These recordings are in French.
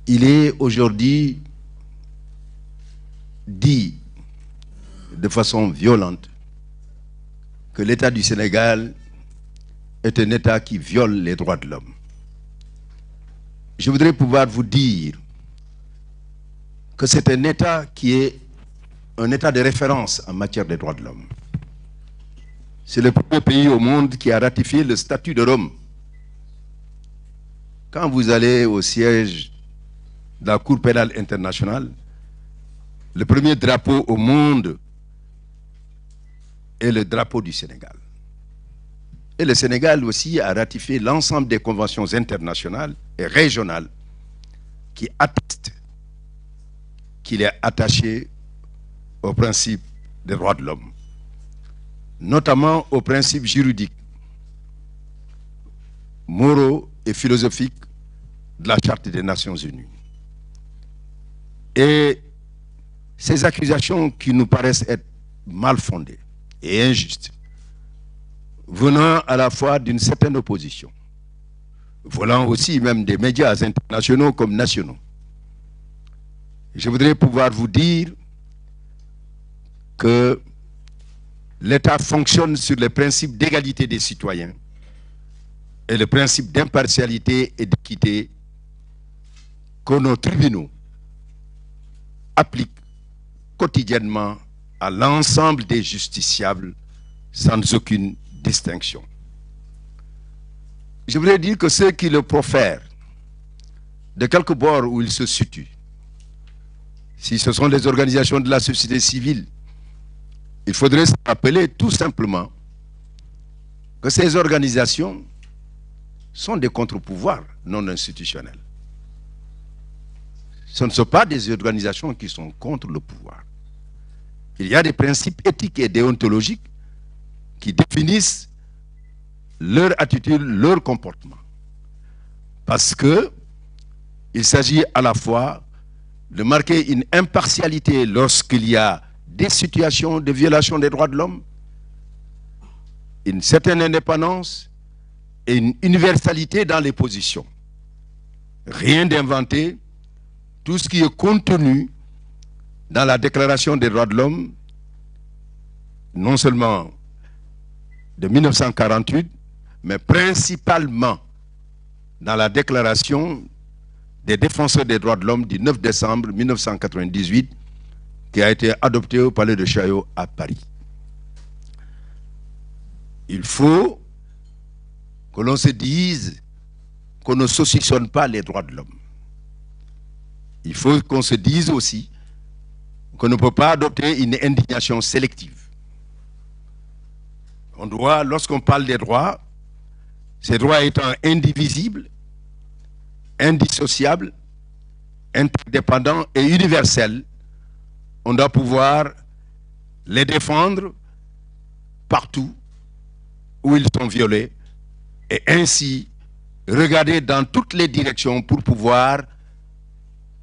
Il est aujourd'hui dit de façon violente que l'État du Sénégal est un État qui viole les droits de l'homme. Je voudrais pouvoir vous dire que c'est un État qui est un État de référence en matière des droits de l'homme. C'est le premier pays au monde qui a ratifié le statut de Rome. Quand vous allez au siège de la Cour pénale internationale, le premier drapeau au monde est le drapeau du Sénégal. Et le Sénégal aussi a ratifié l'ensemble des conventions internationales et régionales qui attestent qu'il est attaché au principe des droits de l'homme, notamment aux principes juridiques, moraux et philosophiques de la Charte des Nations Unies. Et ces accusations qui nous paraissent être mal fondées et injustes, venant à la fois d'une certaine opposition, venant aussi même des médias internationaux comme nationaux, je voudrais pouvoir vous dire que l'État fonctionne sur le principe d'égalité des citoyens et le principe d'impartialité et d'équité que nos tribunaux appliquent quotidiennement à l'ensemble des justiciables sans aucune distinction. Je voudrais dire que ceux qui le profèrent, de quelque bord où ils se situent, si ce sont des organisations de la société civile, il faudrait se rappeler tout simplement que ces organisations sont des contre-pouvoirs non institutionnels. Ce ne sont pas des organisations qui sont contre le pouvoir. Il y a des principes éthiques et déontologiques qui définissent leur attitude, leur comportement. Parce que il s'agit à la fois de marquer une impartialité lorsqu'il y a des situations de violation des droits de l'homme, une certaine indépendance et une universalité dans les positions. Rien d'inventé, tout ce qui est contenu dans la Déclaration des droits de l'homme, non seulement de 1948, mais principalement dans la Déclaration des défenseurs des droits de l'homme du 9 décembre 1998, qui a été adoptée au Palais de Chaillot à Paris. Il faut que l'on se dise qu'on ne saucissonne pas les droits de l'homme. Il faut qu'on se dise aussi qu'on ne peut pas adopter une indignation sélective. On doit, lorsqu'on parle des droits, ces droits étant indivisibles, indissociables, interdépendants et universels, on doit pouvoir les défendre partout où ils sont violés et ainsi regarder dans toutes les directions pour pouvoir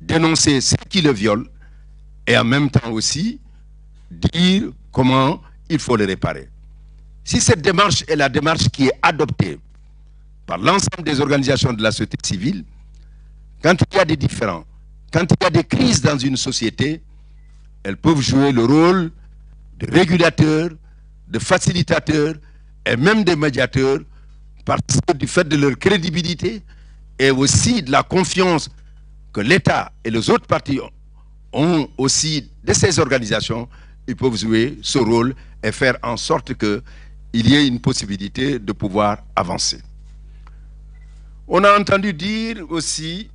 dénoncer ceux qui le violent et en même temps aussi dire comment il faut les réparer. Si cette démarche est la démarche qui est adoptée par l'ensemble des organisations de la société civile, quand il y a des différends, quand il y a des crises dans une société, elles peuvent jouer le rôle de régulateurs, de facilitateurs et même de médiateurs parce que du fait de leur crédibilité et aussi de la confiance que l'État et les autres partis ont aussi de ces organisations, ils peuvent jouer ce rôle et faire en sorte qu'il y ait une possibilité de pouvoir avancer. On a entendu dire aussi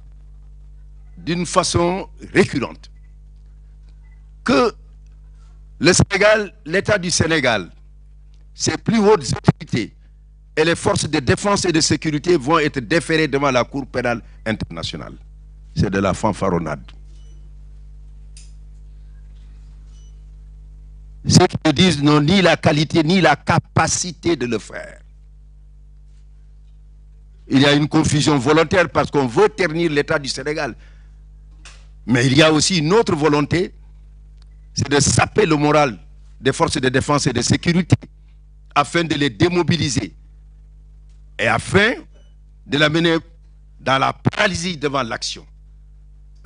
d'une façon récurrente que le Sénégal, l'État du Sénégal, ses plus hautes autorités et les forces de défense et de sécurité vont être déférées devant la Cour pénale internationale. C'est de la fanfaronnade. Ceux qui me disent n'ont ni la qualité ni la capacité de le faire. Il y a une confusion volontaire parce qu'on veut ternir l'État du Sénégal. Mais il y a aussi une autre volonté, c'est de saper le moral des forces de défense et de sécurité afin de les démobiliser et afin de l'amener dans la paralysie devant l'action.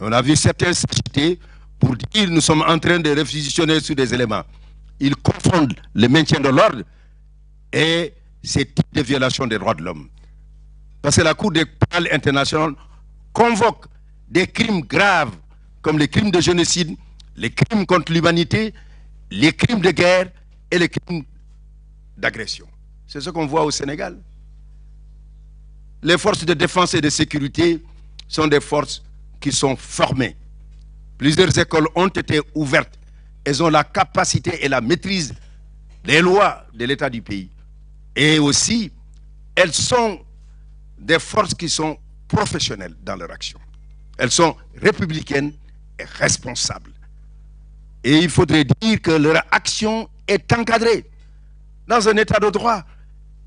On a vu certains s'agiter pour dire nous sommes en train de réquisitionner sur des éléments. Ils confondent le maintien de l'ordre et ces types de violations des droits de l'homme. Parce que la Cour pénale internationale convoque des crimes graves comme les crimes de génocide, les crimes contre l'humanité, les crimes de guerre et les crimes d'agression. C'est ce qu'on voit au Sénégal. Les forces de défense et de sécurité sont des forces qui sont formées. Plusieurs écoles ont été ouvertes. Elles ont la capacité et la maîtrise des lois de l'État du pays. Et aussi, elles sont des forces qui sont professionnelles dans leur action. Elles sont républicaines et responsables. Et il faudrait dire que leur action est encadrée dans un état de droit,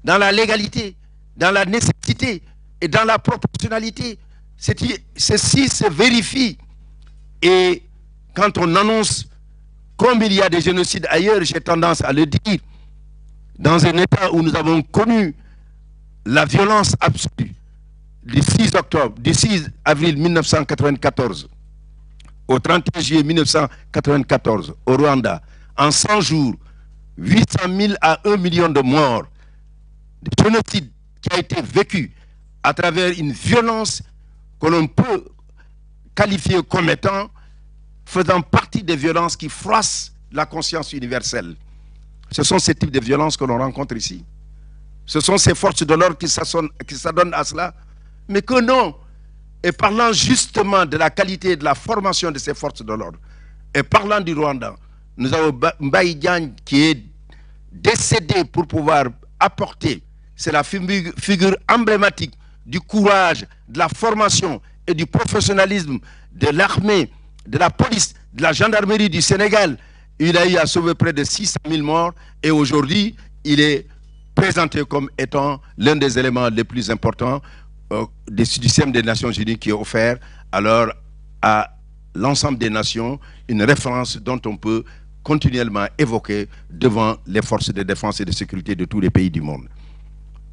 dans la légalité, dans la nécessité et dans la proportionnalité. Ceci se vérifie. Et quand on annonce comme il y a des génocides ailleurs, j'ai tendance à le dire, dans un état où nous avons connu la violence absolue du 6 avril 1994 au 31 juillet 1994 au Rwanda, en 100 jours, 800 000 à 1 million de morts, de génocide qui a été vécu à travers une violence que l'on peut qualifier comme étant faisant partie des violences qui froissent la conscience universelle. Ce sont ces types de violences que l'on rencontre ici. Ce sont ces forces de l'ordre qui s'adonnent à cela. Mais que non. Et parlant justement de la qualité et de la formation de ces forces de l'ordre, et parlant du Rwanda, nous avons Mbaye Diagne qui est décédé pour pouvoir apporter, c'est la figure emblématique du courage, de la formation et du professionnalisme de l'armée, de la police, de la gendarmerie du Sénégal. Il a eu à sauver près de 600 000 morts et aujourd'hui, il est présenté comme étant l'un des éléments les plus importants du système des Nations Unies qui est offert alors à l'ensemble des nations, une référence dont on peut continuellement évoquer devant les forces de défense et de sécurité de tous les pays du monde.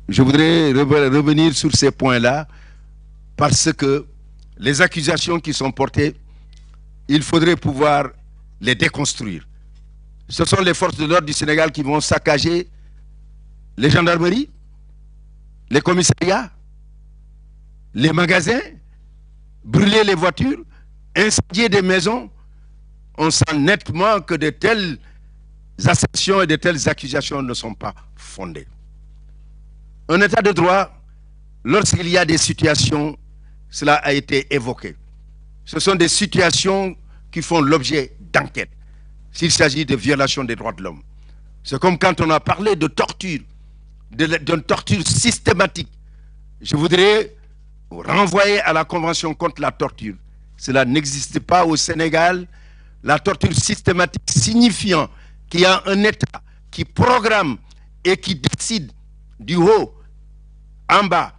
Je voudrais revenir sur ces points-là parce que les accusations qui sont portées, il faudrait pouvoir les déconstruire. Ce sont les forces de l'ordre du Sénégal qui vont saccager les gendarmeries, les commissariats, les magasins, brûler les voitures, incendier des maisons. On sent nettement que de telles assertions et de telles accusations ne sont pas fondées. Un état de droit, lorsqu'il y a des situations, cela a été évoqué. Ce sont des situations qui font l'objet d'enquête. S'il s'agit de violation des droits de l'homme. C'est comme quand on a parlé de torture, d'une torture systématique. Je voudrais renvoyer à la Convention contre la torture. Cela n'existe pas au Sénégal. La torture systématique signifiant qu'il y a un État qui programme et qui décide du haut en bas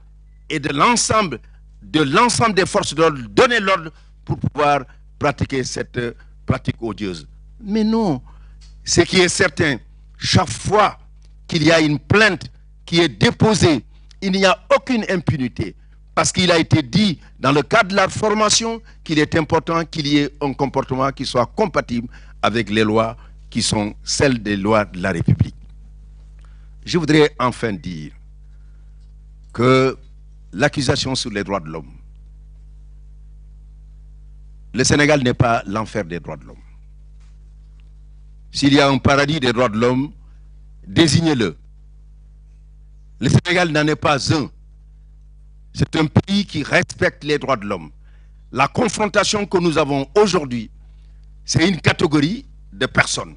et de l'ensemble des forces de l'ordre, donner l'ordre pour pouvoir pratiquer cette pratique odieuse. Mais non, ce qui est certain, chaque fois qu'il y a une plainte qui est déposée, il n'y a aucune impunité. Parce qu'il a été dit dans le cadre de la formation qu'il est important qu'il y ait un comportement qui soit compatible avec les lois qui sont celles des lois de la République. Je voudrais enfin dire que l'accusation sur les droits de l'homme, le Sénégal n'est pas l'enfer des droits de l'homme. S'il y a un paradis des droits de l'homme, désignez-le. Le Sénégal n'en est pas un. C'est un pays qui respecte les droits de l'homme. La confrontation que nous avons aujourd'hui, c'est une catégorie de personnes.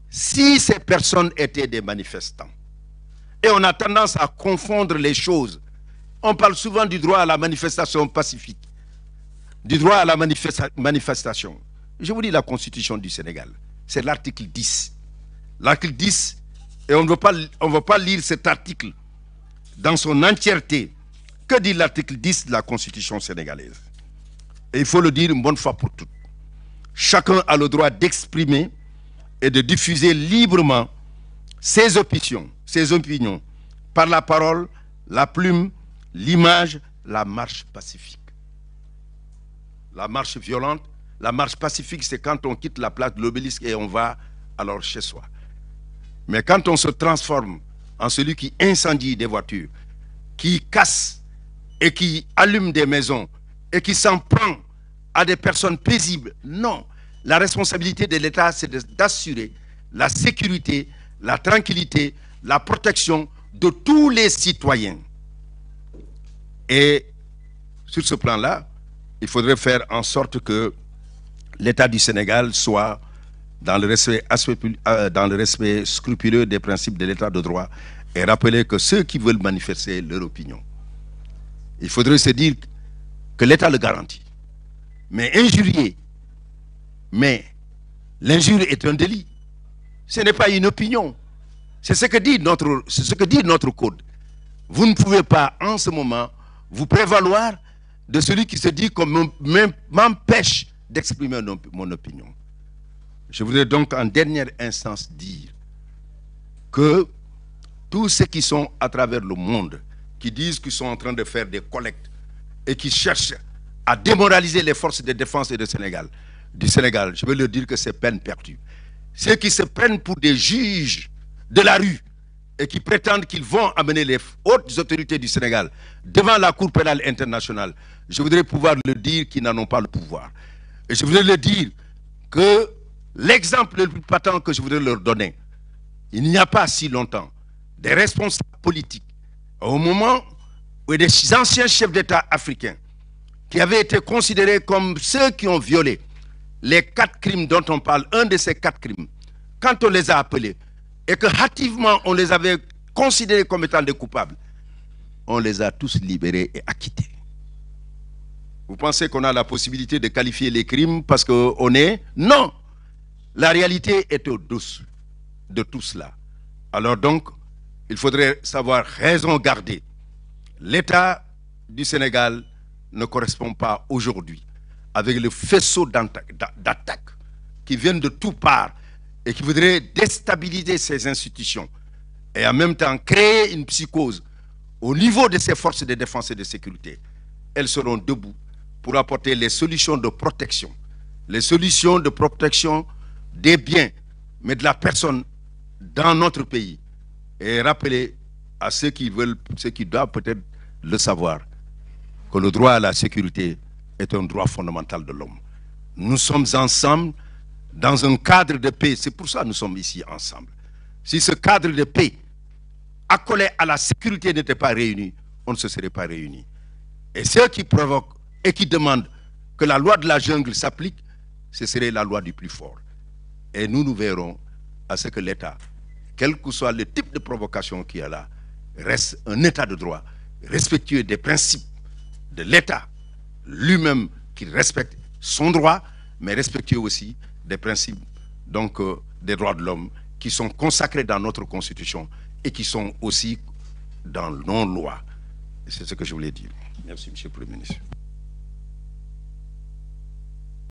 Si ces personnes étaient des manifestants, et on a tendance à confondre les choses, on parle souvent du droit à la manifestation pacifique, du droit à la manifestation. Je vous dis la Constitution du Sénégal, c'est l'article 10. L'article 10, et on ne veut pas lire cet article dans son entièreté. Que dit l'article 10 de la Constitution sénégalaise? Et il faut le dire une bonne fois pour toutes. Chacun a le droit d'exprimer et de diffuser librement ses opinions, par la parole, la plume, l'image, la marche pacifique. La marche violente, la marche pacifique, c'est quand on quitte la place de l'Obélisque et on va alors chez soi. Mais quand on se transforme en celui qui incendie des voitures, qui casse et qui allume des maisons et qui s'en prend à des personnes paisibles, non. La responsabilité de l'État, c'est d'assurer la sécurité, la tranquillité, la protection de tous les citoyens. Et sur ce plan-là, il faudrait faire en sorte que l'État du Sénégal soit dans le respect scrupuleux des principes de l'État de droit et rappeler que ceux qui veulent manifester leur opinion, il faudrait se dire que l'État le garantit. Mais injurier, mais l'injure est un délit. Ce n'est pas une opinion. C'est ce que dit notre code. Vous ne pouvez pas en ce moment vous prévaloir de celui qui se dit qu'on m'empêche d'exprimer mon opinion. Je voudrais donc en dernière instance dire que tous ceux qui sont à travers le monde, qui disent qu'ils sont en train de faire des collectes et qui cherchent à démoraliser les forces de défense du Sénégal, je veux leur dire que c'est peine perdue. Ceux qui se prennent pour des juges de la rue et qui prétendent qu'ils vont amener les hautes autorités du Sénégal devant la Cour pénale internationale, je voudrais pouvoir leur dire qu'ils n'en ont pas le pouvoir. Et je voudrais leur dire que l'exemple le plus patent que je voudrais leur donner, il n'y a pas si longtemps, des responsables politiques, au moment où des anciens chefs d'État africains, qui avaient été considérés comme ceux qui ont violé les 4 crimes dont on parle, un de ces 4 crimes, quand on les a appelés, et que hâtivement on les avait considérés comme étant des coupables, on les a tous libérés et acquittés. Vous pensez qu'on a la possibilité de qualifier les crimes parce qu'on est... Non! La réalité est au-dessous de tout cela. Alors donc, il faudrait savoir raison garder. L'État du Sénégal ne correspond pas aujourd'hui avec le faisceau d'attaques qui viennent de toutes parts et qui voudraient déstabiliser ces institutions et en même temps créer une psychose au niveau de ces forces de défense et de sécurité. Elles seront debout pour apporter les solutions de protection. Les solutions de protection des biens, mais de la personne dans notre pays. Et rappeler à ceux qui veulent, ceux qui doivent peut-être le savoir, que le droit à la sécurité est un droit fondamental de l'homme. Nous sommes ensemble dans un cadre de paix. C'est pour ça que nous sommes ici ensemble. Si ce cadre de paix accolé à la sécurité n'était pas réuni, on ne se serait pas réunis. Et ceux qui provoquent et qui demandent que la loi de la jungle s'applique, ce serait la loi du plus fort. Et nous verrons à ce que l'État, quel que soit le type de provocation qu'il y a là, reste un État de droit, respectueux des principes de l'État lui-même, qui respecte son droit, mais respectueux aussi des principes donc, des droits de l'homme qui sont consacrés dans notre Constitution et qui sont aussi dans nos lois. C'est ce que je voulais dire. Merci, M. le Premier ministre.